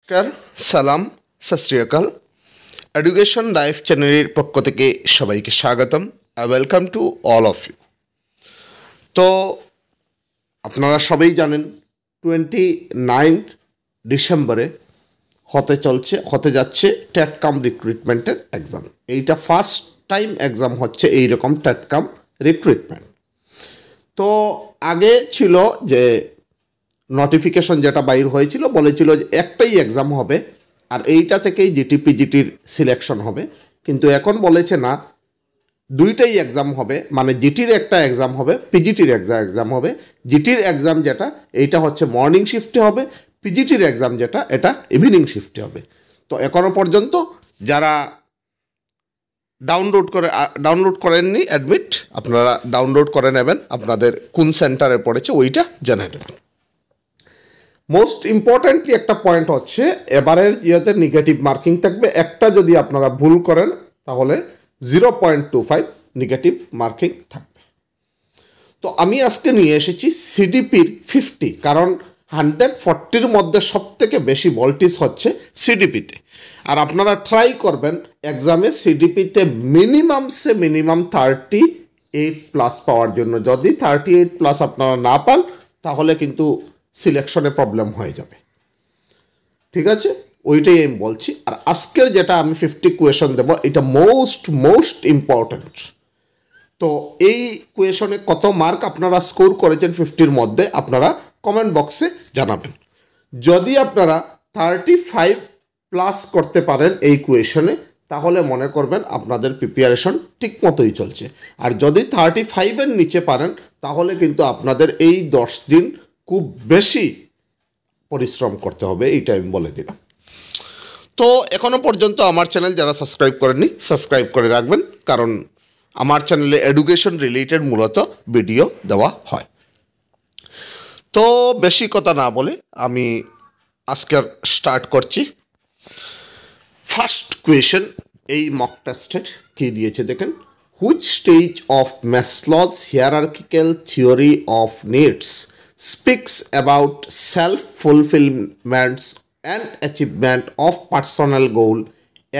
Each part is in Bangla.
নমস্কার, সালাম, সত শ্রী আকাল। এডুকেশন লাইফ চ্যানেলের পক্ষ থেকে সবাইকে স্বাগতম। Welcome to all of you. তো আপনারা সবাই জানেন 29 ডিসেম্বরে হতে যাচ্ছে টেটকাম রিক্রুটমেন্টের এক্সাম। এইটা ফার্স্ট টাইম এক্সাম হচ্ছে এইরকম টেটকাম রিক্রুটমেন্ট। তো আগে ছিল যে নোটিফিকেশন যেটা বাইর হয়েছিল, বলেছিল যে একটাই এক্সাম হবে আর এইটা থেকেই জিটিপিজিটির সিলেকশন হবে, কিন্তু এখন বলেছে না, দুইটাই এক্সাম হবে, মানে জিটির একটা এক্সাম হবে, পিজিটির এক্সাম হবে। জিটির এক্সাম যেটা এইটা হচ্ছে মর্নিং শিফটে হবে, পিজিটির এক্সাম যেটা এটা ইভিনিং শিফটে হবে। তো এখনও পর্যন্ত যারা ডাউনলোড করেননি অ্যাডমিট, আপনারা ডাউনলোড করে নেবেন, আপনাদের কোন সেন্টারে পড়েছে ওইটা জেনে নেবেন। মোস্ট ইম্পর্ট্যান্টলি একটা পয়েন্ট হচ্ছে এবারের ইয়েতে নেগেটিভ মার্কিং থাকবে। একটা যদি আপনারা ভুল করেন তাহলে 0.25 নেগেটিভ মার্কিং থাকবে। তো আমি আজকে নিয়ে এসেছি সিডিপির 50, কারণ 140-র মধ্যে সবথেকে বেশি ভোল্টেজ হচ্ছে সিডিপিতে। আর আপনারা ট্রাই করবেন এক্সামে সিডিপিতে মিনিমাম 38+ পাওয়ার জন্য। যদি 38+ আপনারা না পান তাহলে কিন্তু সিলেকশনে প্রবলেম হয়ে যাবে, ঠিক আছে? ওইটাই আমি বলছি। আর আজকের যেটা আমি 50 কোয়েশন দেব, এটা মোস্ট ইম্পর্ট্যান্ট। তো এই কোয়েশনে কত মার্ক আপনারা স্কোর করেছেন 50-র মধ্যে আপনারা কমেন্ট বক্সে জানাবেন। যদি আপনারা 35+ করতে পারেন এই কোয়েশনে, তাহলে মনে করবেন আপনাদের প্রিপারেশন ঠিক মতোই চলছে। আর যদি 35-এর নিচে পারেন তাহলে কিন্তু আপনাদের এই 10 দিন খুব বেশি পরিশ্রম করতে হবে, এইটা আমি বলে দিলাম। তো এখনও পর্যন্ত আমার চ্যানেল যারা সাবস্ক্রাইব করেননি, সাবস্ক্রাইব করে রাখবেন, কারণ আমার চ্যানেলে এডুকেশন রিলেটেড মূলত ভিডিও দেওয়া হয়। তো বেশি কথা না বলে আমি আজকের স্টার্ট করছি। ফার্স্ট কোয়েশন এই মক টেস্টের কী দিয়েছে দেখেন। Which stage of Maslow's hierarchical theory of needs speaks about self-fulfillment and achievement of personal goal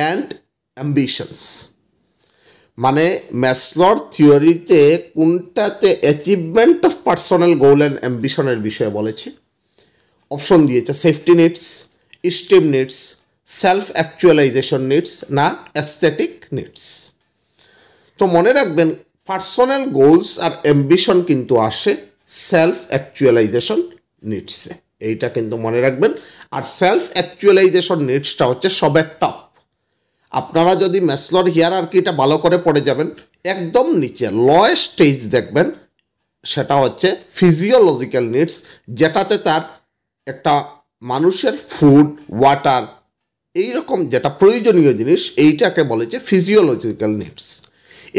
and ambitions। মানে ম্যাসল'র থিওরিতে কোনটাতে achievement of personal goal and অ্যাম্বিশনের বিষয়ে বলেছে। অপশন দিয়েছে safety needs, esteem needs, self actualization needs না অ্যাস্থেটিক নিডস। তো মনে রাখবেন পার্সোনাল গোলস আর অ্যাম্বিশন কিন্তু আসে সেলফ অ্যাকচুয়ালাইজেশন নিডসে, এইটা কিন্তু মনে রাখবেন। আর সেলফ অ্যাকচুয়ালাইজেশন নিডসটা হচ্ছে সবের টপ। আপনারা যদি ম্যাসল'র হিয়ারার্কিটা ভালো করে পড়ে যাবেন, একদম নিচে লোয়েস্ট স্টেজ দেখবেন, সেটা হচ্ছে ফিজিওলজিক্যাল নিডস, যেটাতে তার একটা মানুষের ফুড, ওয়াটার, এইরকম যেটা প্রয়োজনীয় জিনিস, এইটাকে বলেছে ফিজিওলজিক্যাল নিডস।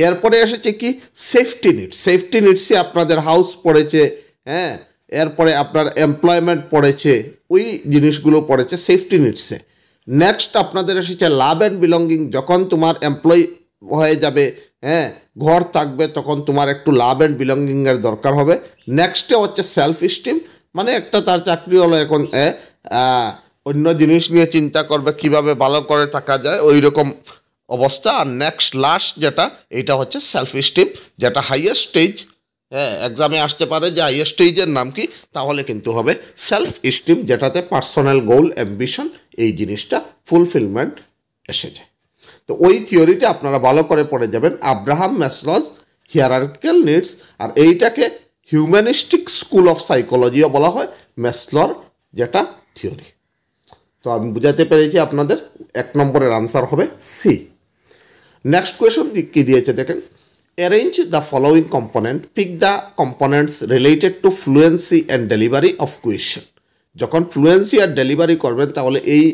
এরপরে এসেছে কি সেফটি নিডস। সেফটি নিডসে আপনাদের হাউস পড়েছে, হ্যাঁ, এরপরে আপনার এমপ্লয়মেন্ট পড়েছে, ওই জিনিসগুলো পড়েছে সেফটি নিডসে। নেক্সট আপনাদের এসেছে লাভ অ্যান্ড বিলঙ্গিং। যখন তোমার এমপ্লয় হয়ে যাবে, হ্যাঁ, ঘর থাকবে, তখন তোমার একটু লাভ অ্যান্ড বিলঙ্গিংয়ের দরকার হবে। নেক্সটে হচ্ছে সেলফ স্টিম, মানে একটা তার চাকরি হলো, এখন অন্য জিনিস নিয়ে চিন্তা করবে কিভাবে ভালো করে থাকা যায়, ওই রকম অবস্থা। আর নেক্সট লাস্ট যেটা, এইটা হচ্ছে সেলফ স্টিম, যেটা হাইয়েস্ট স্টেজ। হ্যাঁ, এক্সামে আসতে পারে যে হাইয়েস্ট স্টেজের নাম কি, তাহলে কিন্তু হবে সেলফ স্টিম, যেটাতে পার্সোনাল গোল, অ্যাম্বিশন, এই জিনিসটা ফুলফিলমেন্ট এসে যায়। তো ওই থিওরিটা আপনারা ভালো করে পড়ে যাবেন, আব্রাহাম ম্যাসল'স হিয়ারার্কিক্যাল নিডস। আর এইটাকে হিউম্যানিস্টিক স্কুল অফ সাইকোলজিও বলা হয়, ম্যাসল'র যেটা থিওরি। তো আমি বুঝাতে পেরেছি আপনাদের। 1 নম্বরের আনসার হবে সি। নেক্সট কোয়েশন কি দিয়েছে দেখেন। Arrange the following component, pick the components related to fluency and delivery of question. যখন ফ্লুয়েন্সি আর ডেলিভারি করবেন তাহলে এই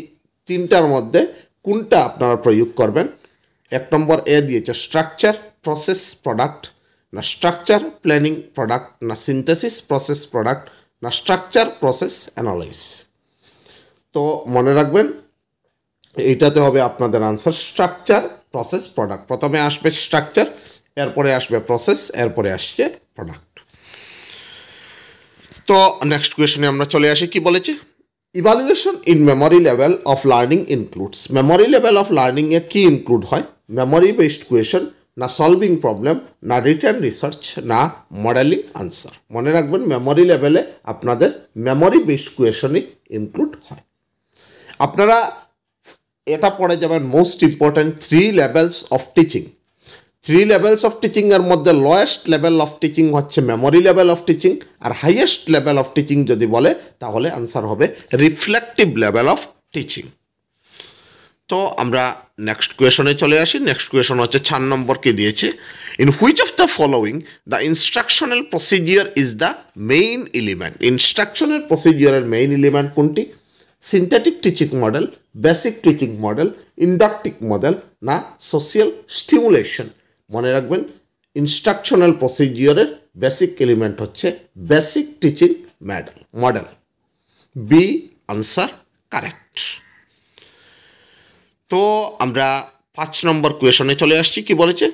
তিনটার মধ্যে কোনটা আপনারা প্রয়োগ করবেন। 1 নম্বর এ দিয়েছে স্ট্রাকচার, প্রসেস, প্রোডাক্ট, না স্ট্রাকচার, প্ল্যানিং, প্রোডাক্ট, না সিনথেসিস, প্রসেস, প্রোডাক্ট, না স্ট্রাকচার, প্রসেস, অ্যানালাইজ। তো মনে রাখবেন এইটাতে হবে আপনাদের আনসার স্ট্রাকচার, প্রসেস, প্রোডাক্ট। প্রথমে আসবে স্ট্রাকচার, এরপরে আসবে প্রসেস, এরপরে আসছে প্রোডাক্ট। তো নেক্সট কোয়েশনে আমরা চলে আসি। কি বলেছে, evaluation in memory level of learning includes, memory level of লার্নিংয়ে কী ইনক্লুড হয়? মেমোরি বেসড কোয়েশন, না সলভিং প্রবলেম, না রিটার্ন রিসার্চ, না মডেলিং আনসার। মনে রাখবেন মেমোরি লেভেলে আপনাদের মেমোরি বেসড কোয়েশনই ইনক্লুড হয়। আপনারা এটা পড়ে যাবেন most important 3 levels of teaching. 3 levels of টিচিংয়ের মধ্যে লোয়েস্ট লেভেল অফ টিচিং হচ্ছে মেমোরি লেভেল অফ টিচিং, আর হাইয়েস্ট লেভেল অফ টিচিং যদি বলে তাহলে আনসার হবে রিফ্লেক্টিভ লেভেল অফ টিচিং। তো আমরা নেক্সট কোয়েশনে চলে আসি। নেক্সট কোয়েশন হচ্ছে 4 নম্বর কে দিয়েছে, in which of the following the instructional procedure is the main element. Instructional প্রসিজিওরের মেইন এলিমেন্ট কোনটি? Synthetic teaching model, basic teaching model, inductive model, না সোশিয়াল স্টিমুলেশন। মনে রাখবেন ইনস্ট্রাকশনাল প্রসিজিওরের বেসিক এলিমেন্ট হচ্ছে basic teaching model. B answer correct. তো আমরা 5 নম্বর কোয়েশনে চলে আসছি। কি বলেছে?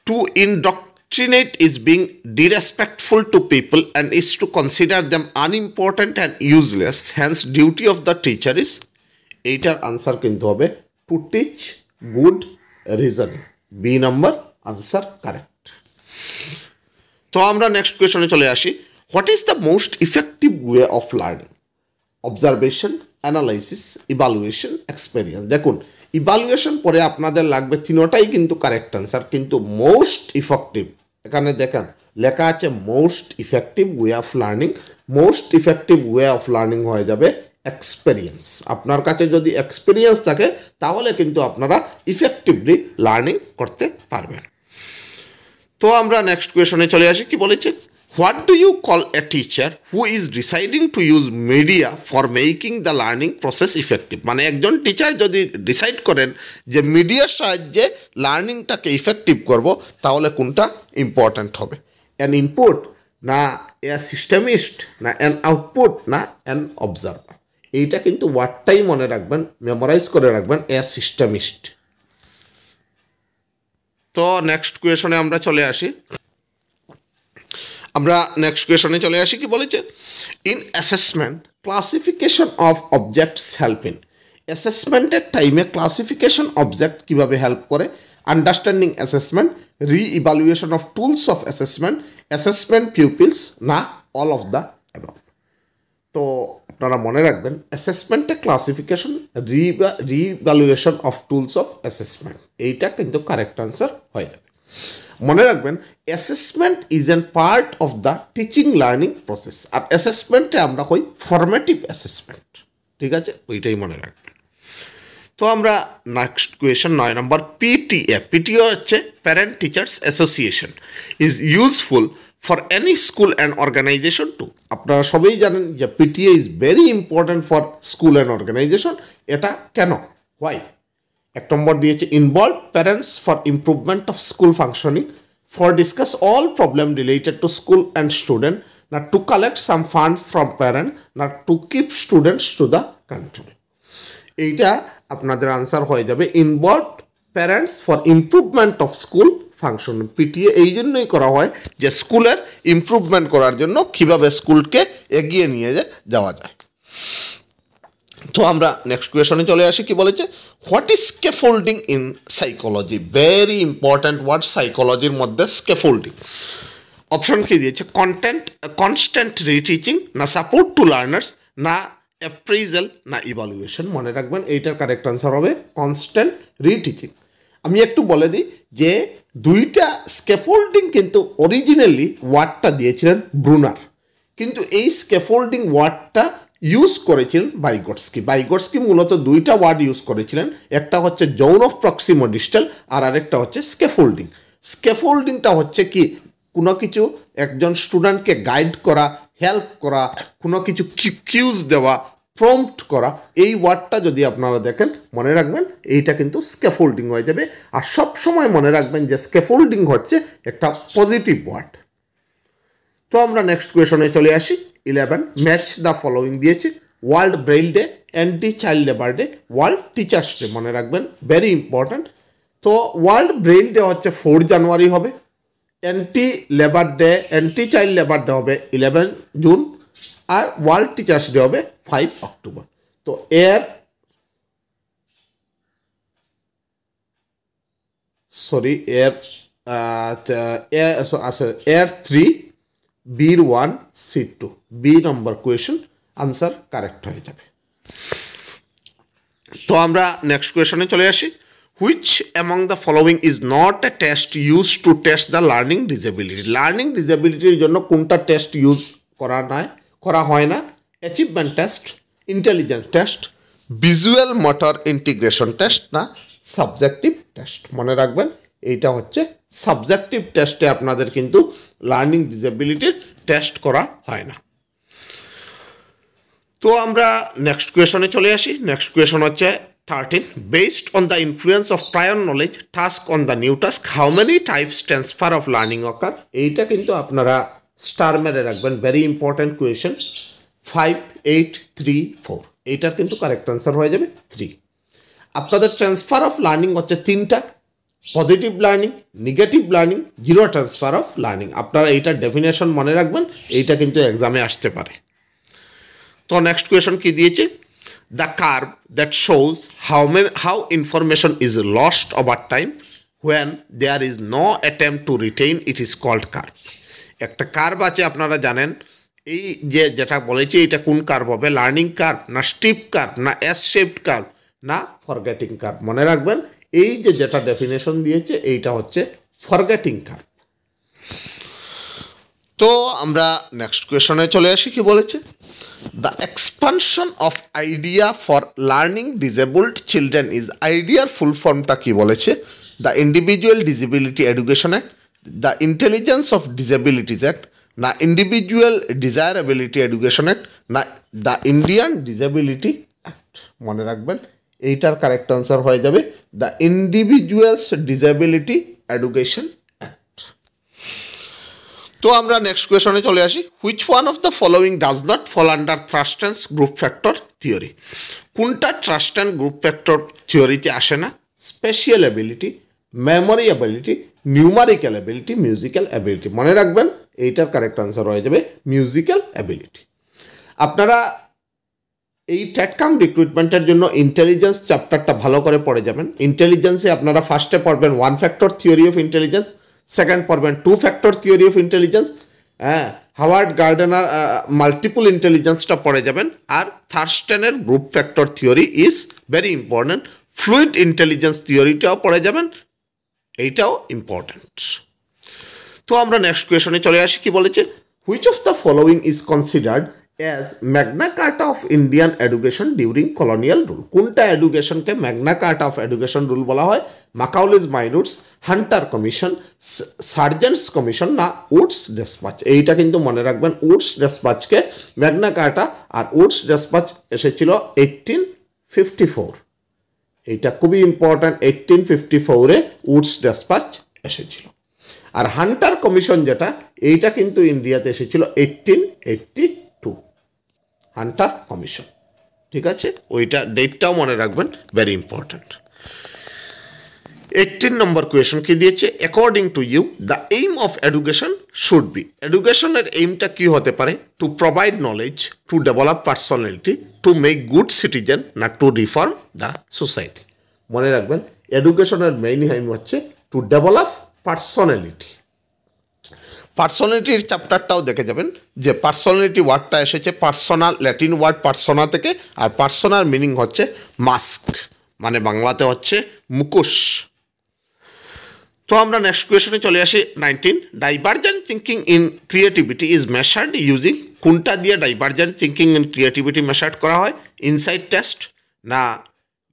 To indoctrinate is being disrespectful to people and is to consider them unimportant and useless, hence duty of the teacher is, এইটার আনসার কিন্তু হবে to teach good reasoning. B number answer correct. তো আমরা নেক্সট কোয়েশনে চলে আসি। What is the most effective way of learning? Observation, analysis, evaluation, experience. দেখুন ইভালুয়েশন পরে আপনাদের লাগবে তিনোটাই কিন্তু কারেক্ট আনসার, কিন্তু মোস্ট ইফেক্টিভ এখানে দেখেন লেখা আছে most effective way of learning. Most effective way of learning হয়ে যাবে এক্সপেরিয়েন্স। আপনার কাছে যদি এক্সপেরিয়েন্স থাকে তাহলে কিন্তু আপনারা ইফেক্টিভলি লার্নিং করতে পারবেন। তো আমরা নেক্সট কোয়েশনে চলে আসি। কি বলেছে? What do you call a teacher who is deciding to use media for making the learning process effective? মানে একজন টিচার যদি ডিসাইড করেন যে মিডিয়ার সাহায্যে লার্নিংটাকে ইফেক্টিভ করব, তাহলে কোনটা ইম্পর্ট্যান্ট হবে? অ্যান ইনপুট, না এ সিস্টেমিস্ট, না অ্যান আউটপুট, না অ্যান অবজারভার। এইটা কিন্তু ওয়ার্ডটাই মনে রাখবেন, মেমোরাইজ করে রাখবেন, এ সিস্টেমিস্ট। তো নেক্সট কোয়েশনে আমরা চলে আসি। কি বলেছে? In assessment classification of objects help in. অ্যাসেসমেন্টের টাইমে ক্লাসিফিকেশন অবজেক্ট কীভাবে হেল্প করে? Understanding assessment, re-evaluation of tools of assessment, assessment pupils, না অল অফ দ্য অ্যাবাভ। তো আপনারা মনে রাখবেন অ্যাসেসমেন্টে classification, re-evaluation of tools of assessment, এইটা কিন্তু কারেক্ট আনসার হয়ে যাবে। মনে রাখবেন assessment is an part of the teaching learning process. আর অ্যাসেসমেন্টে আমরা কই ফরমেটিভ অ্যাসেসমেন্ট, ঠিক আছে? ওইটাই মনে রাখবেন। তো আমরা নেক্সট কোয়েশন 9 নম্বর। পিটিএ। পিটিএ হচ্ছে parent teachers association, is useful for any school and organization too. আপনারা সবাই জানেন যে PTA is very important for school and organization. এটা কেন? হোয়াই? 1 নম্বর দিয়েছে involve parents for improvement of school functioning, for discuss all problem related to school and student, না to collect some fund from parent, না to keep students to the control. এইটা আপনাদের আনসার হয়ে যাবে involve parents for improvement of school function. PTA এই জন্যই করা হয় যে স্কুলের ইমপ্রুভমেন্ট করার জন্য কীভাবে স্কুলকে এগিয়ে নিয়ে যাওয়া যায়। তো আমরা নেক্সট কোয়েশনে চলে আসি। কি বলেছে? What is scaffolding in psychology? Very important word সাইকোলজির মধ্যে স্ক্যাফোল্ডিং। অপশন কি দিয়েছে? কনস্ট্যান্ট রিটিচিং, না সাপোর্ট টু লার্নার্স, না অ্যাপ্রেজাল, না ইভালুয়েশন। মনে রাখবেন এইটার কারেক্ট আনসার হবে কনস্ট্যান্ট রিটিচিং। আমি একটু বলে দিই যে দুইটা স্ক্যাফোল্ডিং কিন্তু অরিজিনালি ওয়ার্ডটা দিয়েছিলেন ব্রুনার, কিন্তু এই স্ক্যাফোল্ডিং ওয়ার্ডটা ইউজ করেছিলেন বাইগটস্কি। বাইগটস্কি মূলত দুইটা ওয়ার্ড ইউজ করেছিলেন, একটা হচ্ছে জোন অফ প্রক্সিমো ডিস্টাল আর আরেকটা হচ্ছে স্ক্যাফোল্ডিং। স্ক্যাফোল্ডিংটা হচ্ছে কি কোনো কিছু একজন স্টুডেন্টকে গাইড করা, হেল্প করা, কোনো কিছু কিউজ দেওয়া, প্রম্পট করা। এই ওয়ার্ডটা যদি আপনারা দেখেন মনে রাখবেন এইটা কিন্তু স্ক্যাফোল্ডিং হয়ে যাবে। আর সব সময় মনে রাখবেন যে স্ক্যাফোল্ডিং হচ্ছে একটা পজিটিভ ওয়ার্ড। তো আমরা নেক্সট কোয়েশনে চলে আসি। 11 ম্যাচ দ্য ফলোইং দিয়েছে। World Braille day, anti child labour day, world teachers day. মনে রাখবেন ভেরি ইম্পর্ট্যান্ট। তো ওয়ার্ল্ড ব্রেইল ডে হচ্ছে 4 জানুয়ারি হবে, অ্যান্টি চাইল্ড লেবার ডে হবে 11 জুন, আর ওয়ার্ল্ড টিচার্স ডে হবে 5 অক্টোবর। তো এর এর 3 বির 1 C 2 B number question answer correct হয়ে যাবে। তো আমরা নেক্সট কোয়েশনে চলে আসি। Which among the following is not a test use to test the learning disability? Learning ডিসেবিলিটির জন্য কোনটা টেস্ট ইউজ করা হয় না? Achievement test, intelligence test, visual motor integration test, না সাবজেক্টিভ টেস্ট? মনে রাখবেন এইটা হচ্ছে সাবজেক্টিভ টেস্টে আপনাদের কিন্তু লার্নিং ডিসেবিলিটির টেস্ট করা হয় না। তো আমরা নেক্সট কোয়েশনে চলে আসি। নেক্সট কোয়েশন হচ্ছে 13, based on the influence of prior knowledge task on the new task how many types transfer of learning occur? এইটা কিন্তু আপনারা স্টার মেরে রাখবেন, ভেরি ইম্পর্ট্যান্ট কোয়েশন। 5, 8, 3, 4 এইটার কিন্তু কারেক্ট আনসার হয়ে যাবে 3। আপনাদের ট্রান্সফার অফ লার্নিং হচ্ছে 3টা, positive learning, negative learning, zero transfer of learning. আপনারা এইটার ডেফিনেশন মনে রাখবেন, এইটা কিন্তু এক্সামে আসতে পারে। তো নেক্সট কোয়েশন কি দিয়েছে? The curve that shows how information is lost over time when there is no attempt to retain it is called curve. একটা কার্ভ আছে আপনারা জানেন, এই যেটা বলেছি এটা কোন কার্ভ হবে? লার্নিং কার্ভ, না স্টিপ কার্ভ, না এস শেপড কার্ভ, না ফরগেটিং কার্ভ? মনে রাখবেন এই যেটা ডেফিনেশন দিয়েছে এইটা হচ্ছে ফরগেটিং কার্ভ। তো আমরা নেক্সট কোয়েশনে চলে আসি। কি বলেছে? The expansion of IDEA for learning disabled children is, আইডিয়ার ফুল ফর্মটা কি বলেছে? The individual disability education act, the intelligence of disabilities act, না ইন্ডিভিজুয়াল ডিজায়ারেবিলিটি এডুকেশন অ্যাক্ট, না দ্য ইন্ডিয়ান ডিসেবিলিটি অ্যাক্ট? মনে রাখবেন এইটার কারেক্ট আনসার হয়ে যাবে the individuals disability education act. তো আমরা নেক্সট কোয়েশনে চলে আসি। Which one of the following does not fall under Thurstone's group factor theory? কোনটা থ্রাস্টেন গ্রুপ ফ্যাক্টর থিওরিতে আসে না? Spatial ability, memory ability, numerical ability, musical ability? মনে রাখবেন এইটার কারেক্ট আনসার হয়ে যাবে মিউজিক্যাল অ্যাবিলিটি। আপনারা এই ট্যাটকাম রিক্রুটমেন্টের জন্য ইন্টেলিজেন্স চ্যাপ্টারটা ভালো করে পড়ে যাবেন। ইন্টেলিজেন্সে আপনারা ফার্স্টে পড়বেন 1 factor theory of intelligence, second পড়বেন 2 factor theory of intelligence, Howard Gardner multiple ইন্টেলিজেন্সটা পড়ে যাবেন। আর থার্স্টেনের group factor theory is very important. Fluid intelligence থিওরিটাও পড়ে যাবেন, এইটাও ইম্পর্ট্যান্ট। তো আমরা নেক্সট কোয়েশনে চলে আসি। কি বলেছে? Which of the following is considered as Magna Carta of Indian education during colonial rule? কোনটা এডুকেশনকে Magna Carta of education rule বলা হয়? Macaulay's Minutes, Hunter Commission, Sargent's Commission, না উডস ডেসপাচ? এইটা কিন্তু মনে রাখবেন উডস ডেসপাচকে ম্যাগনা কার্টা, আর উডস ডেসপাচ এসেছিল 1854। এইটা খুবই ইম্পর্ট্যান্ট, 1854-এ উডস ডেসপাচ এসেছিল। আর হান্টার কমিশন যেটা, এইটা কিন্তু ইন্ডিয়াতে এসেছিল 1882, হান্টার কমিশন। ঠিক আছে, ওইটা ডেটটাও মনে রাখবেন, ভেরি ইম্পর্ট্যান্ট। 18 নম্বর কোয়েশন কি দিয়েছে? According to you the aim of education should be? এডুকেশনের এইমটা কি হতে পারে? To provide knowledge, to develop personality, to make good citizen, না টু রিফর্ম দ্য সোসাইটি? মনে রাখবেন এডুকেশনের মেইন এইম হচ্ছে টু ডেভেলপ পার্সোনালিটি। পার্সোনালিটির চ্যাপ্টারটাও দেখে যাবেন যে পার্সোনালিটি ওয়ার্ডটা এসেছে পার্সোনাল, ল্যাটিন ওয়ার্ড পার্সোনা থেকে, আর পার্সোনার মিনিং হচ্ছে মাস্ক, মানে বাংলাতে হচ্ছে মুখোশ। তো আমরা নেক্সট কোয়েশনে চলে আসি। 19, divergent thinking in creativity is measured using? কোনটা দিয়ে divergent thinking in creativity measured করা হয়? ইনসাইট টেস্ট, না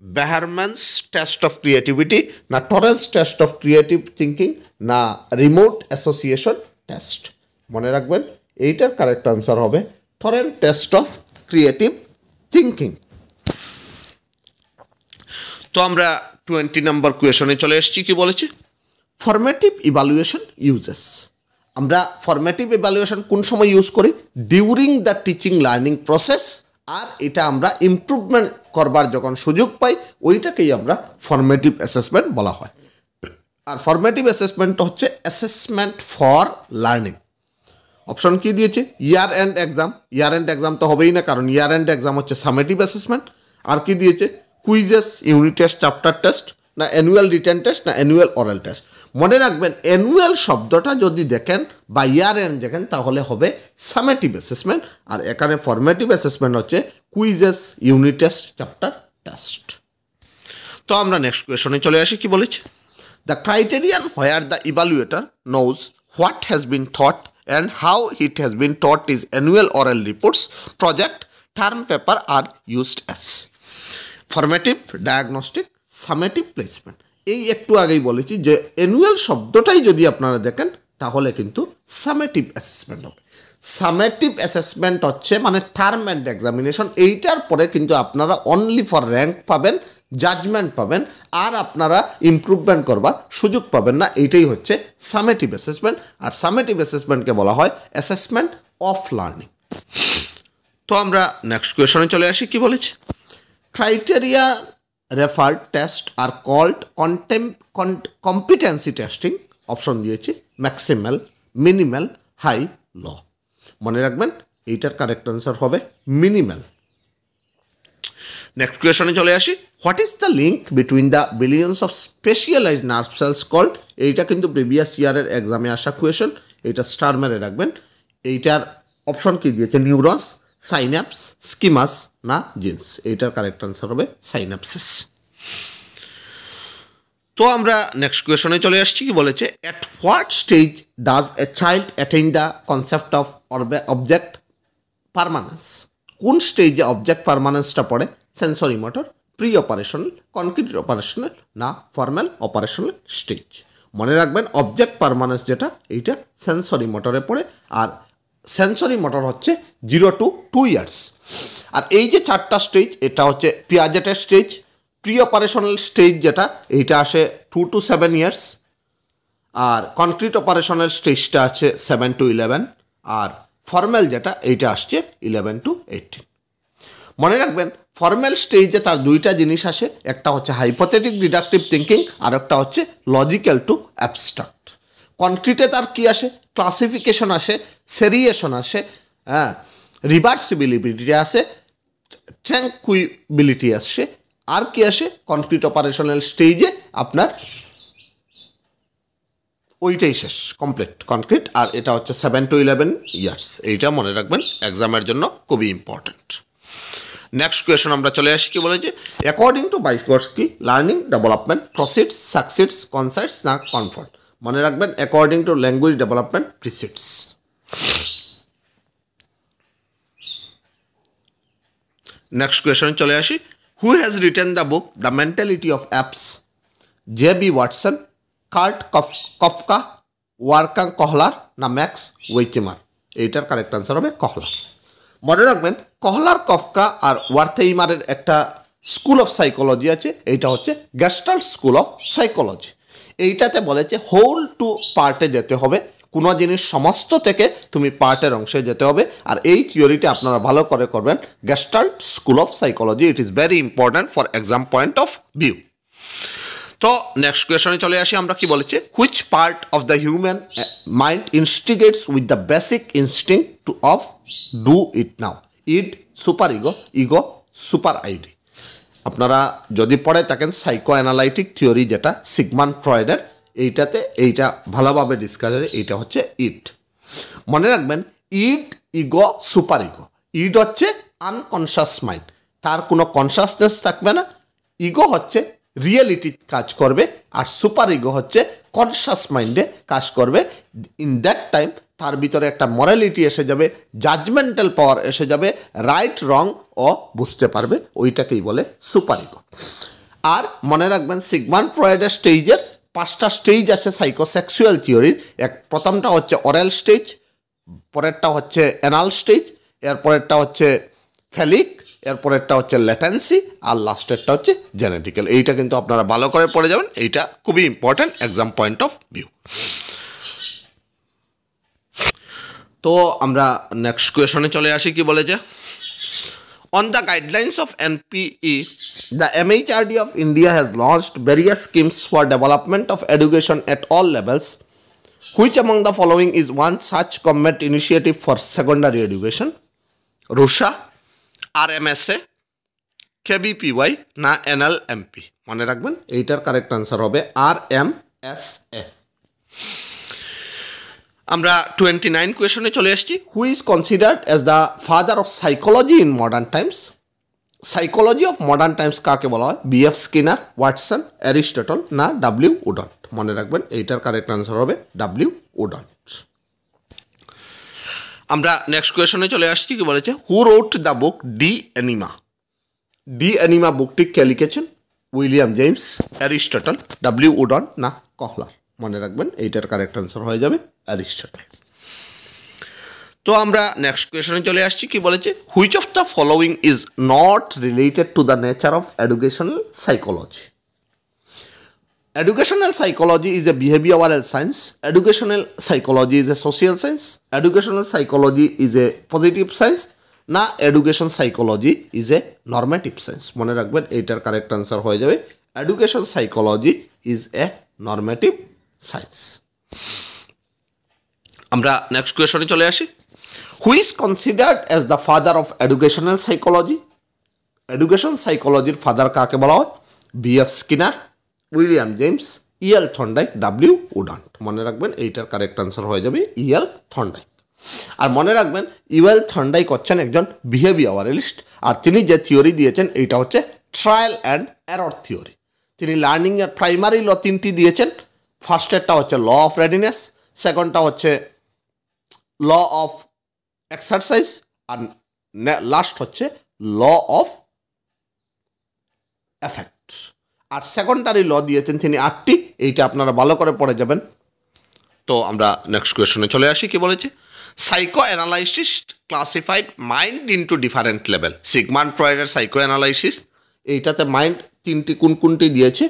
বেহারম্যানস টেস্ট অফ ক্রিয়েটিভিটি, না Torrance test of creative thinking, না রিমোট অ্যাসোসিয়েশন টেস্ট? মনে রাখবেন এইটার কারেক্ট আনসার হবে Torrance test of creative thinking. তো আমরা 20 নম্বর কোয়েশনে চলে এসেছি। কি বলেছে? Formative evaluation uses. আমরা ফরমেটিভ ইভ্যালুয়েশন কোন সময় ইউজ করি? During the teaching learning process. আর এটা আমরা ইমপ্রুভমেন্ট করবার যখন সুযোগ পাই ওইটাকেই আমরা ফরমেটিভ অ্যাসেসমেন্ট বলা হয়। আর ফরমেটিভ অ্যাসেসমেন্ট হচ্ছে অ্যাসেসমেন্ট ফর লার্নিং, অপশন কি দিয়েছে? Year end exam. Year end exam তো হবেই না, কারণ ইয়ার এন্ড এক্সাম হচ্ছে সামেটিভ অ্যাসেসমেন্ট। আর কি দিয়েছে? Quizzes, unit test, chapter test, না অ্যানুয়াল রিটেন টেস্ট, না অ্যানুয়াল অরাল টেস্ট। মনে রাখবেন অ্যানুয়াল শব্দটা যদি দেখেন বা ইয়ার এন্ড দেখেন তাহলে হবে সামেটিভ অ্যাসেসমেন্ট, আর এখানে ফরমেটিভ অ্যাসেসমেন্ট হচ্ছে quizzes, unit test, chapter test. তো আমরা নেক্সট কোয়েশনে চলে আসি। কি বলেছে? The criterion where the evaluator knows what has been thought and how it has been taught is annual oral reports, project, term paper are used as formative, diagnostic, summative placement. এই একটু আগেই বলেছি যে অ্যানুয়াল শব্দটাই যদি আপনারা দেখেন তাহলে কিন্তু সামেটিভ অ্যাসেসমেন্ট হবে। সামেটিভ অ্যাসেসমেন্ট হচ্ছে মানে টার্ম অ্যান্ড এক্সামিনেশন, এইটার পরে কিন্তু আপনারা অনলি ফর র্যাঙ্ক পাবেন, জাজমেন্ট পাবেন, আর আপনারা ইমপ্রুভমেন্ট করবার সুযোগ পাবেন না। এইটাই হচ্ছে সামেটিভ অ্যাসেসমেন্ট, আর সামেটিভ অ্যাসেসমেন্টকে বলা হয় অ্যাসেসমেন্ট অফ লার্নিং। তো আমরা নেক্সট কোয়েশনে চলে আসি। কি বলেছে? ক্রাইটেরিয়া রেফার্ড টেস্ট আর কল্ড কম্পিটেন্সি টেস্টিং। অপশন দিয়েছে ম্যাক্সিমাল, মিনিমাল, হাই, ল। মনে রাখবেন এইটার কারেক্ট আনসার হবে মিনিমাল। নেক্সট কোয়েশনে চলে আসি। What is the link between the billions of specialized nerve cells called? এইটা কিন্তু প্রিভিয়াস ইয়ারের এক্সামে আসা কোয়েশন, এইটা স্টার মেরে রাখবেন। এইটার অপশন কি দিয়েছে? নিউরনস, সাইন্যাপস, স্কিমাস, না জিন্স। এইটার কারেক্ট আনসার হবে সাইন্যাপসিস। তো আমরা নেক্সট কোয়েশনে চলে আসছি। কি বলেছে? At what stage does a child attain the concept of object permanence? কোন স্টেজে অবজেক্ট পারমানেন্সটা পড়ে? Sensory motor, pre operational, concrete operational, না ফর্মাল অপারেশনাল স্টেজ। মনে রাখবেন অবজেক্ট পারমানেন্স যেটা এইটা সেন্সরি মোটরে পড়ে, আর সেন্সরি মোটর হচ্ছে 0 to 2 years। আর এই যে চারটা স্টেজ, এটা হচ্ছে পিয়াজেটের স্টেজ, প্রি অপারেশনাল স্টেজ যেটা এইটা আসে 2 to 7 years, আর কনক্রিট অপারেশনাল স্টেজটা আছে 7 to 11, আর ফর্মাল যেটা এইটা আসছে 11 to 18। মনে রাখবেন ফর্মাল স্টেজে তার দুইটা জিনিস আসে, একটা হচ্ছে হাইপোথেটিক ডিডাকটিভ থিঙ্কিং, আর একটা হচ্ছে লজিক্যাল টু অ্যাবস্ট্রাক্ট। কনক্রিটে তার কি আসে? ক্লাসিফিকেশন আসে, সেরিয়েশন আসে, হ্যাঁ, রিভার্সিবিলিটি আসে, ট্র্যাঙ্কুইবিলিটি আসে, আর কি আসে? কনক্রিট অপারেশনাল স্টেজে আপনার ওইটাই শেষ, কমপ্লিট কনক্রিট, আর এটা হচ্ছে 7 to 11 years। এইটা মনে রাখবেন এক্সামের জন্য খুবই ইম্পর্ট্যান্ট। নেক্সট কোয়েশন আমরা চলে আসি। কি বলেছে? According to Vygotsky learning development proceeds, succeeds, coincides, না কনফার্ট? মনে রাখবেন according to language development precedes. Next question চলে আসি। Who has written the book the mentality of apes? J B. Watson, Kurt Koffka, Wolfgang Kohler, না ম্যাক্স ওয়েইটেমার? এইটার কারেক্ট আনসার হবে কহলার। মনে রাখবেন কহলার, কফকা আর ওয়ার্থেইমারের একটা স্কুল অফ সাইকোলজি আছে, এইটা হচ্ছে গেস্টাল্ট স্কুল অফ সাইকোলজি। এইটাতে বলেছে হোল টু পার্টে যেতে হবে, কোনো জিনিস সমস্ত থেকে তুমি পার্টের অংশে যেতে হবে, আর এই থিওরিটা আপনারা ভালো করে করবেন। Gestalt school of psychology, it is very important for exam point of view. তো নেক্সট কোয়েশনে চলে আসি আমরা। কি বলেছে? Which part of the human mind instigates with the basic instinct to of do it now? Id, super ego, ego, super id. আপনারা যদি পড়ে থাকেন সাইকো অ্যানালাইটিক থিওরি যেটা সিগমান্ড ফ্রয়েডের, এইটাতে এইটা ভালোভাবে ডিসকাস হয়। এইটা হচ্ছে ইড। মনে রাখবেন ইড, ইগো, সুপার ইগো। ইড হচ্ছে আনকনশাস মাইন্ড, তার কোনো কনশাসনেস থাকবে না। ইগো হচ্ছে রিয়েলিটি কাজ করবে, আর সুপার ইগো হচ্ছে কনশাস মাইন্ডে কাজ করবে। ইন দ্যাট টাইম তার ভিতরে একটা মরালিটি এসে যাবে, জাজমেন্টাল পাওয়ার এসে যাবে, রাইট রং ও বুঝতে পারবে, ওইটাকেই বলে সুপার ইগো। আর মনে রাখবেন সিগমান্ড ফ্রয়েডের স্টেজের 5টা স্টেজ আছে সাইকোসেক্সুয়াল থিওরির। প্রথমটা হচ্ছে অরাল স্টেজ, পরেরটা হচ্ছে অ্যানাল স্টেজ, এরপরেরটা হচ্ছে ফ্যালিক, এরপরেরটা হচ্ছে ল্যাটেন্সি, আর লাস্টেরটা হচ্ছে জেনেটিক্যাল। এইটা কিন্তু আপনারা ভালো করে পড়ে যাবেন, এইটা খুবই important exam point of view. তো আমরা নেক্সট কোয়েশনে চলে আসি। কি বলে যে on the guidelines of NPE, the MHRD of India has launched various schemes for development of education at all levels. Which among the following is one such government initiative for secondary education? RUSA, RMSA, KBPY না NLMP? মনে রাখবেন এইটার কারেক্ট আনসার হবে RMSA। আমরা 29 কোয়েশনে চলে আসছি। Who is considered as the father of psychology in modern times? Psychology of modern times কাকে বলা হয়? BF স্কিনার, ওয়াটসন, অ্যারিস্টটল না W উডন্ট? মনে রাখবেন এইটার কারেক্ট আনসার হবে W উডন্ট। আমরা নেক্সট কোয়েশনে চলে আসছি। কি বলেছে? Who wrote the book De Anima? De Anima বুকটি কে লিখেছেন? William James, Aristotle, W Wundt না কহলার? মনে রাখবেন এইটার কারেক্ট আনসার হয়ে যাবে অ্যারিস্টটল। তো আমরা নেক্সট কোয়েশনে চলে আসছি। কি বলেছে? Which of the following is not related to the nature of educational psychology? Educational psychology is a behavioral science. Educational psychology is a social science. Educational psychology is a positive science. না education psychology is a normative science? মনে রাখবেন এইটার কারেক্ট আনসার হয়ে যাবে education psychology is a normative science। আমরা নেক্সট কোয়েশনে চলে আসি। Who is considered as the father of educational psychology? Education সাইকোলজির ফাদার কাকে বলা হয়? BF Skinner, William James, EL Thorndike, W Wundt? মনে রাখবেন এইটার কারেক্ট আনসার হয়ে যাবে EL থর্নডাইক। আর মনে রাখবেন EL থর্নডাইক হচ্ছেন একজন বিহেভিয়ারালিস্ট, আর তিনি যে থিওরি দিয়েছেন এইটা হচ্ছে ট্রায়াল অ্যান্ড এরর থিওরি। তিনি লার্নিংয়ের প্রাইমারি ল তিনটি দিয়েছেন। ফার্স্টেরটা হচ্ছে ল অফ রেডিনেস, সেকেন্ডটা হচ্ছে ল অফ এক্সারসাইজ, আর লাস্ট হচ্ছে ল অফ এফেক্ট। আর সেকেন্ডারি ল দিয়েছেন তিনি 8টি, এইটা আপনারা ভালো করে পড়ে যাবেন। তো আমরা নেক্সট কোয়েশনে চলে আসি। কি বলেছে? Psycho analysis classified mind into different level. Sigmund ফ্রয়েডের সাইকো অ্যানালাইসিস, এইটাতে মাইন্ড তিনটি কোনটি দিয়েছে?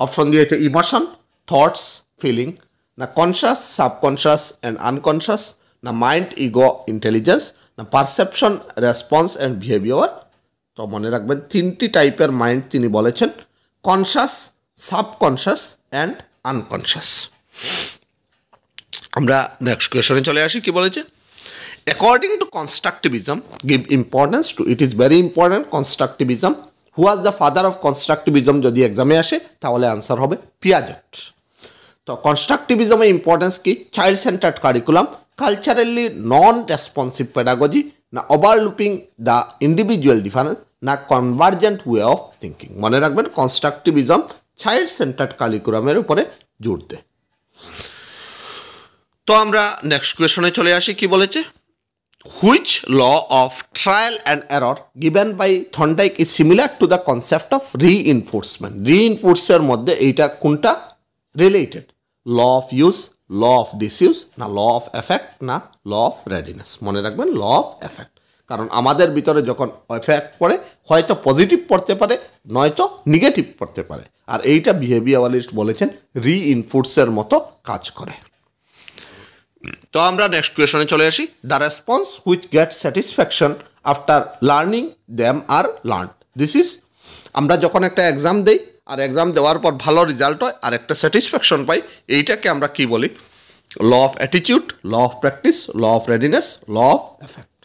অপশন দিয়েছে ইমোশন, থটস, ফিলিং না কনশাস, সাবকনশাস অ্যান্ড আনকনশাস না মাইন্ড, ইগো, ইন্টেলিজেন্স না পারসেপশন, রেসপন্স অ্যান্ড বিহেভিয়ার? তো মনে রাখবেন তিনটি টাইপের মাইন্ড তিনি বলেছেন, কনশাস, সাবকনশাস অ্যান্ড আনকনশাস। আমরা নেক্সট কোয়েশনে চলে আসি। কি বলেছে? According to constructivism give importance to, it is very important constructivism. Who was the father of constructivism যদি এক্সামে আসে তাহলে আনসার হবে পিয়াজেট। তো কনস্ট্রাকটিভিজমের ইম্পর্টেন্স কি? চাইল্ড সেন্টার্ড কারিকুলাম, কালচারালি নন রেসপন্সিভ পেডাগজি না ওভারলুপিং দ্য ইন্ডিভিজুয়াল ডিফারেন্স না কনভার্জেন্ট ওয়ে অফ থিঙ্কিং? মনে রাখবেন কনস্ট্রাকটিভিজম চাইল্ড সেন্টার্ড কারিকুলামের উপরে জোর দেয়। তো আমরা নেক্সট কোয়েশনে চলে আসি। কি বলেছে? Which law of trial and error given by Thorndike is similar to the concept of reinforcement? রিইনফোর্সের মধ্যে এইটা কোনটা related? Law of use, law of disuse না ল অফ এফেক্ট না ল অফ রেডিনেস? মনে রাখবেন ল অফ এফেক্ট, কারণ আমাদের ভিতরে যখন এফেক্ট পড়ে হয়তো পজিটিভ পড়তে পারে নয়তো নেগেটিভ পড়তে পারে, আর এইটা বিহেভিয়ারালিস্ট বলেছেন রিইনফোর্সের মতো কাজ করে। তো আমরা নেক্সট কোয়েশনে চলে আসি। The response which get satisfaction after learning them are learn. This is, আমরা যখন একটা এক্সাম দেই আর এক্সাম দেওয়ার পর ভালো রেজাল্ট হয় আর একটা স্যাটিসফ্যাকশন পাই, এইটাকে আমরা কি বলি? Law of attitude, law of practice, law of readiness, law of effect.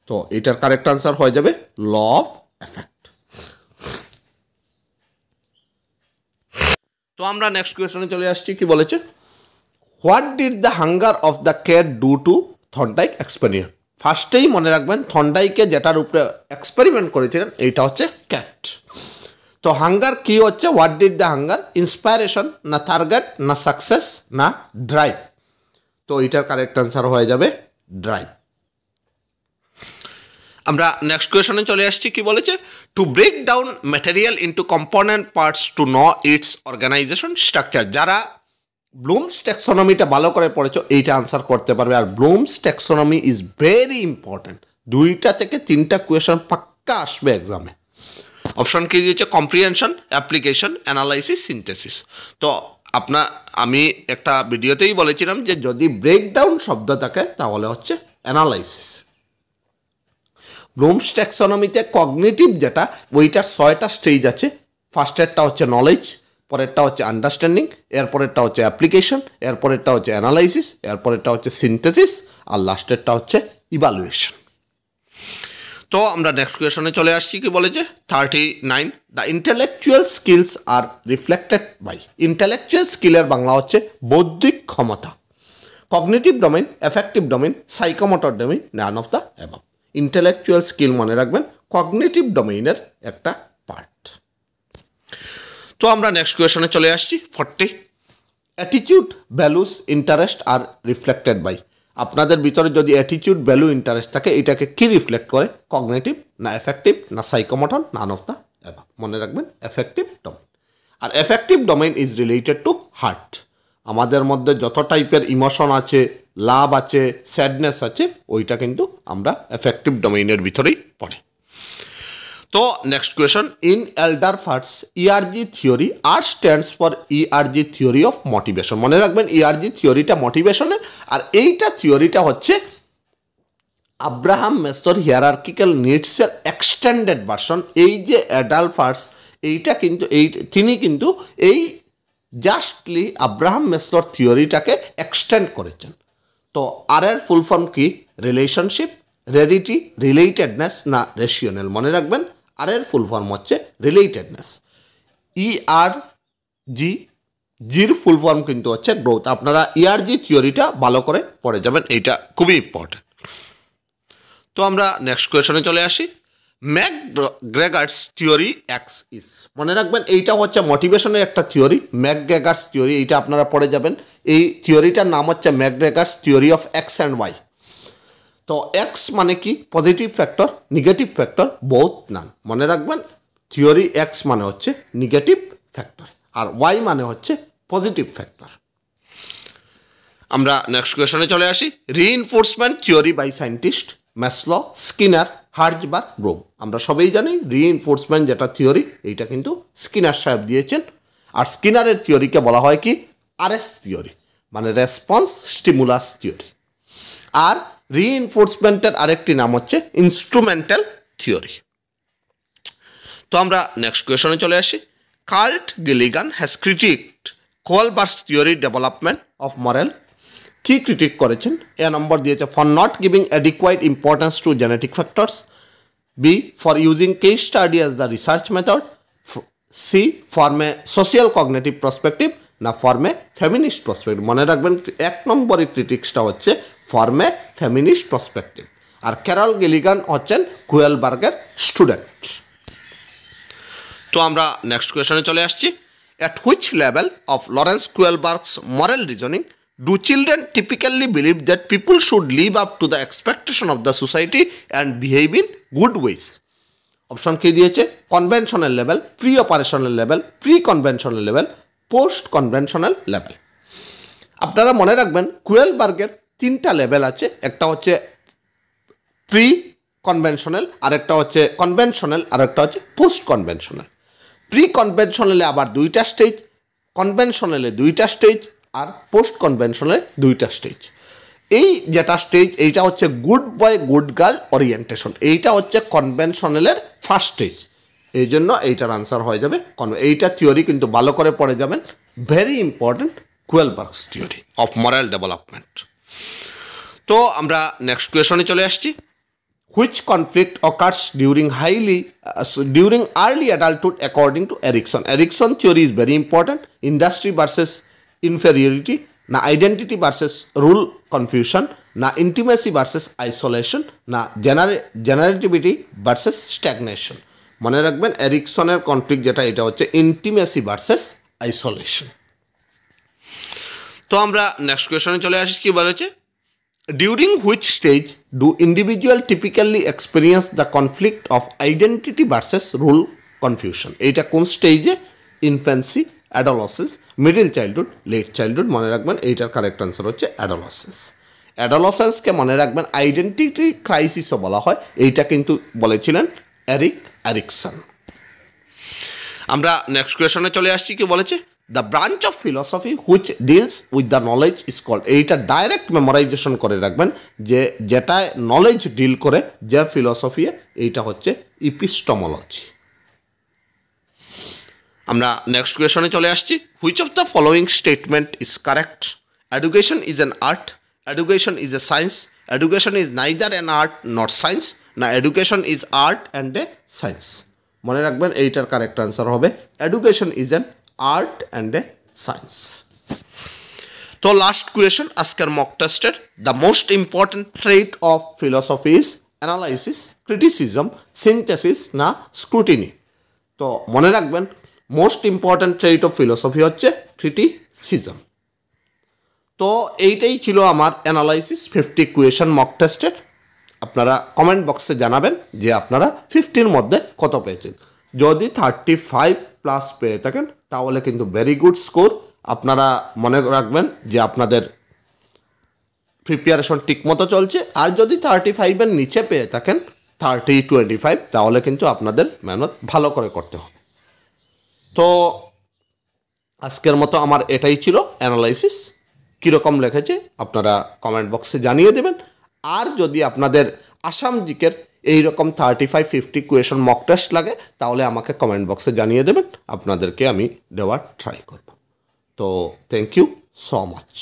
তো এটার কারেক্ট আনসার হয়ে যাবে ল অফ এফেক্ট। তো আমরা নেক্সট কোয়েশনে চলে আসছি। কি বলেছে? What did the hunger of the cat do to Thorndike experiment? ফার্স্টেই মনে রাখবেন থর্নডাইকে যেটার উপরে এক্সপেরিমেন্ট করেছিলেন এইটা হচ্ছে ক্যাট। তো হাঙ্গার কি হচ্ছে? What did the hunger? Inspiration না টার্গেট না সাকসেস না ড্রাইভ? তো এটার কারেক্ট আনসার হয়ে যাবে ড্রাইভ। আমরা নেক্সট কোয়েশনে চলে আসছি। কি বলেছে? To break down material into component parts to know its organisation structure. যারা ব্লুমস ট্যাক্সোনমিটা ভালো করে পড়েছো এইটা আনসার করতে পারবে। আর Bloom's taxonomy is very important, 2টা থেকে 3টা কোয়েশন পাক্কা আসবে এক্সামে। অপশন কি দিয়েছে? Comprehension, application, analysis, synthesis. তো আমি একটা ভিডিওতেই বলেছিলাম যে যদি ব্রেকডাউন শব্দ থাকে তাহলে হচ্ছে অ্যানালাইসিস। ব্লুমস ট্যাক্সোনমিতে কগনিটিভ যেটা ওইটার 6টা স্টেজ আছে। ফার্স্টেরটা হচ্ছে নলেজ, পরেরটা হচ্ছে আন্ডারস্ট্যান্ডিং, এরপরেরটা হচ্ছে অ্যাপ্লিকেশন, এরপরেরটা হচ্ছে অ্যানালাইসিস, এরপরেরটা হচ্ছে সিনথেসিস, আর লাস্টেরটা হচ্ছে ইভালুয়েশন। তো আমরা নেক্সট কোয়েশনে চলে আসছি, কি বলেছে 39, the intellectual skills are reflected by. Intellectual স্কিলের বাংলা হচ্ছে বৌদ্ধিক ক্ষমতা। Cognitive domain, affective domain, psychomotor domain, none of the above. Intellectual skill মনে রাখবেন কগনিটিভ ডোমেইনের একটা পার্ট। তো আমরা নেক্সট কোয়েশনে চলে আসছি 40, attitude, values, interest are reflected by. আপনাদের ভিতরে যদি অ্যাটিটিউড, ভ্যালু, ইন্টারেস্ট থাকে, এটাকে কি রিফ্লেক্ট করে? কগনিটিভ না এফেক্টিভ না psychomotor, none of the above. মনে রাখবেন এফেক্টিভ ডোমেইন। আর affective domain is related to heart. আমাদের মধ্যে যত টাইপের ইমোশন আছে, লাভ আছে, স্যাডনেস আছে, ওইটা কিন্তু আমরা এফেক্টিভ ডোমেইনের ভিতরেই পড়ে। তো next question, in Alderfer's ERG theory, R stands for ERG theory of motivation. মনে রাখবেন ইআরজি থিওরিটা মোটিভেশনের, আর এইটা থিওরিটা হচ্ছে আব্রাহাম মাসলোর হিয়ারার্কিক্যাল নিডসের এক্সটেন্ডেড ভার্সন। এই যে এডালফার্টস, এইটা কিন্তু তিনি কিন্তু এই জাস্টলি আব্রাহাম মাসলোর থিওরিটাকে এক্সটেন্ড করেছেন। তো আর এর ফুল ফর্ম কি? রিলেশনশিপ, রেডিটি, রিলেটেডনেস না রেশিওনাল। মনে রাখবেন আর এর ফুল ফর্ম হচ্ছে রিলেটেডনেস। ইআরজি, জির ফুল ফর্ম কিন্তু হচ্ছে গ্রোথ। আপনারা ইআরজি থিওরিটা ভালো করে পড়ে যাবেন, এইটা খুবই ইম্পর্টেন্ট। তো আমরা নেক্সট কোয়েশনে চলে আসি, ম্যাকগ্রেগার্স থিওরি এক্স ইস। মনে রাখবেন এইটা হচ্ছে মোটিভেশনের একটা থিওরি, ম্যাকগ্রেগার্স থিওরি, এইটা আপনারা পড়ে যাবেন। এই থিওরিটার নাম হচ্ছে McGregor's theory of X and Y. তো এক্স মানে কি? Positive factor, negative factor, both none. মনে রাখবেন থিওরি এক্স মানে হচ্ছে নেগেটিভ ফ্যাক্টর আর ওয়াই মানে হচ্ছে পজিটিভ ফ্যাক্টর। আমরা নেক্সট কোয়েশনে চলে আসি, reinforcement theory by scientist Maslow, Skinner, Herzberg, Bloom. আমরা সবাই জানি রিইনফোর্সমেন্ট যেটা থিওরি, এইটা কিন্তু স্কিনার সাহেব দিয়েছেন। আর স্কিনারের থিওরিকে বলা হয় কি? আরএস থিওরি, মানে রেসপন্স স্টিমুলাস থিওরি। আর রিইনফোর্সমেন্টের আরেকটি নাম হচ্ছে ইনস্ট্রুমেন্টাল থিওরি। তো আমরা নেক্সট কোয়েশনে চলে আসি, Kurt Gilligan has critiqued Kohlberg's theory development of moral. কি ক্রিটিক করেছেন? এ নম্বর দিয়েছে for not giving adequate importance to genetic factors, B for using case study as the research method, C form a social cognitive perspective, না ফর্ম এ ফেমিনিস্ট পার্সপেক্টিভ। মনে রাখবেন এক নম্বরের ক্রিটিক্সটা হচ্ছে ফর্ম এ ফেমিনিস্ট পার্সপেক্টিভ। আর ক্যারল গিলিগান হচ্ছেন কুয়েলবার্গের স্টুডেন্ট। তো আমরা নেক্সট কোয়েশনে চলে আসছি, at which level of Lawrence Kuelberg's moral reasoning do children typically believe that people should live up to the expectation of the society and behave in good ways? Option কি দিয়েছে? Conventional level, pre operational level, pre conventional level, post conventional level. আপনারা মনে রাখবেন কুয়েলবার্গের তিনটা লেভেল আছে, একটা হচ্ছে প্রি কনভেনশনাল, আরেকটা হচ্ছে কনভেনশনাল, আরেকটা হচ্ছে পোস্ট কনভেনশনাল। প্রি কনভেনশনালে আবার দুইটা স্টেজ, কনভেনশনালে দুইটা স্টেজ, আর পোস্ট কনভেনশনালে দুইটা স্টেজ। এই যেটা স্টেজ, এইটা হচ্ছে good boy good girl orientation, এইটা হচ্ছে কনভেনশনালের ফার্স্ট স্টেজ। এই জন্য এইটার আনসার হয়ে যাবে এইটা থিওরি কিন্তু ভালো করে পড়ে যাবেন, very important, Kohlberg's theory of moral development. তো আমরা নেক্সট কোয়েশনে চলে আসছি, which conflict occurs during early adulthood according to Erikson? Erikson theory is very important. Industry versus inferiority, na identity versus rule confusion, na intimacy versus isolation, na generativity versus stagnation. মনে রাখবেন এরিকসনের কনফ্লিক্ট যেটা, এটা হচ্ছে ইন্টিমেসি ভার্সেস আইসোলেশন। তো আমরা নেক্সট কোয়েশনে চলে আসি, কি বলেছে, during which stage do individual typically experience the conflict of identity versus rule confusion? এইটা কোন স্টেজে? Infancy, adolescence, middle childhood, late childhood. মনে রাখবেন এইটার কারেক্ট আনসার হচ্ছে অ্যাডোলসেন্স। অ্যাডোলসেন্সকে মনে রাখবেন আইডেন্টিটি ক্রাইসিসও বলা হয়, এইটা কিন্তু বলেছিলেন এরিকসন। আমরা নেক্সট কোয়েশনে চলে আসছি, কি বলেছে, the branch of philosophy which deals with the knowledge is called. এইটা ডাইরেক্ট মেমোরাইজেশন করে রাখবেন, যে যেটা নলেজ ডিল করে যে ফিলসফি, এইটা হচ্ছে ইপিস্টমোলজি। আমরা নেক্সট কোয়েশনে চলে আসছি। Which of the following statement is correct? Education is an art, education is a science, education is neither an art not science, না education is art and a science. মনে রাখবেন এইটার কারেক্ট আনসার হবে education is an art and a science. তো লাস্ট কোয়েশন আজকের মক টেস্টের, the most important trait of philosophy is analysis, criticism, synthesis না স্ক্রুটিনি। তো মনে রাখবেন most important trait of philosophy হচ্ছে ক্রিটিসিজম। তো এইটাই ছিল আমার অ্যানালাইসিস 50 কোয়েশন মক টেস্টের। আপনারা কমেন্ট বক্সে জানাবেন যে আপনারা 50-র মধ্যে কত পেয়েছেন। যদি 35+ পেয়ে থাকেন তাহলে কিন্তু ভেরি গুড স্কোর। আপনারা মনে রাখবেন যে আপনাদের প্রিপারেশন ঠিকমতো চলছে। আর যদি 35-এর নিচে পেয়ে থাকেন 30-25 তাহলে কিন্তু আপনাদের মেহনত ভালো করে করতে হবে। তো আজকের মতো আমার এটাই ছিল অ্যানালাইসিস। কীরকম লিখেছে আপনারা কমেন্ট বক্সে জানিয়ে দেবেন। আর যদি আপনাদের আসাম জিকের এইরকম 35-50 কোয়েশন মক টেস্ট লাগে তাহলে আমাকে কমেন্ট বক্সে জানিয়ে দেবেন, আপনাদেরকে আমি দেওয়ার ট্রাই করব। তো থ্যাংক ইউ সো মাচ।